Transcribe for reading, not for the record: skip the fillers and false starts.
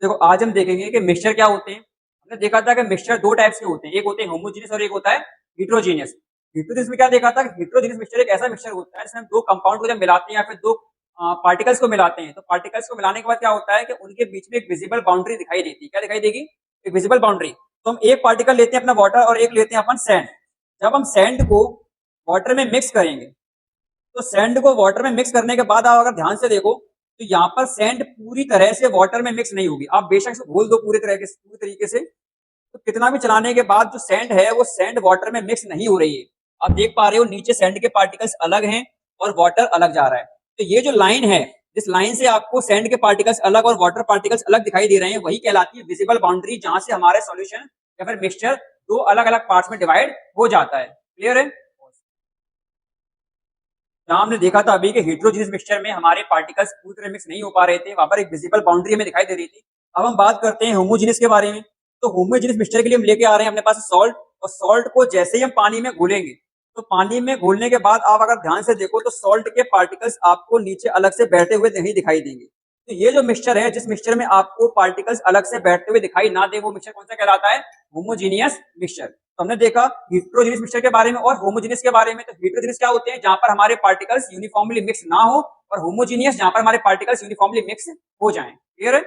देखो आज हम देखेंगे कि मिक्सचर क्या होते हैं। हमने देखा था कि मिक्सचर दो टाइप्स के होते हैं, एक होते हैं होमोजेनियस और एक होता है हिट्रोजीनियस। हिट्रोजीनियस में क्या देखा था, हिट्रोजीनियस मिक्सचर एक ऐसा मिक्सचर होता है जिसमें हम दो कंपाउंड को जब मिलाते हैं या फिर दो पार्टिकल्स को मिलाते हैं, तो पार्टिकल्स को मिलाने के बाद क्या होता है कि उनके बीच में एक विजिबल बाउंड्री दिखाई देती है। क्या दिखाई देगी? एक विजिबल बाउंड्री। तो हम एक पार्टिकल लेते हैं अपना वाटर और एक लेते हैं अपन सैंड। जब हम सैंड को वाटर में मिक्स करेंगे, तो सैंड को वाटर में मिक्स करने के बाद आप अगर ध्यान से देखो तो यहाँ पर सैंड पूरी तरह से वाटर में मिक्स नहीं होगी। आप बेशक से घोल दो पूरी तरीके से, तो कितना भी चलाने के बाद जो सैंड है वो सैंड वाटर में मिक्स नहीं हो रही है। आप देख पा रहे हो नीचे सैंड के पार्टिकल्स अलग हैं और वाटर अलग जा रहा है। तो ये जो लाइन है, जिस लाइन से आपको सैंड के पार्टिकल्स अलग और वाटर पार्टिकल्स अलग दिखाई दे रहे हैं, वही कहलाती है विजिबल बाउंड्री, जहां से हमारे सॉल्यूशन या फिर मिक्सचर दो अलग अलग पार्ट्स में डिवाइड हो जाता है। क्लियर है? जहां हमने देखा था अभी कि हेट्रोजीनियस मिक्सचर में हमारे पार्टिकल्स पूरी तरह मिक्स नहीं हो पा रहे थे, वहां पर एक विजिबल बाउंड्री हमें दिखाई दे रही थी। अब हम बात करते हैं होमोजीनियस के बारे में। तो होमोजीनियस मिक्सचर के लिए हम लेके आ रहे हैं अपने पास सॉल्ट, और सॉल्ट को जैसे ही हम पानी में घोलेंगे, तो पानी में घोलने के बाद आप अगर ध्यान से देखो तो सॉल्ट के पार्टिकल्स आपको नीचे अलग से बैठे हुए नहीं दिखाई देंगे। तो ये जो मिक्सचर है, जिस मिक्सचर में आपको पार्टिकल्स अलग से बैठते हुए दिखाई ना दे, वो मिक्सचर कौन सा कहलाता है? Homogeneous mixture. तो हमने देखा हिट्रोजीनियस मिक्सचर के बारे में और होमोजीनियस के बारे में। तो हिट्रोजीनियस क्या होते हैं? जहां पर हमारे पार्टिकल्स यूनिफॉर्मली मिक्स ना हो, और होमोजीनियस जहां पर हमारे पार्टिकल्स यूनिफॉर्मली मिक्स हो जाएं। क्लियर है?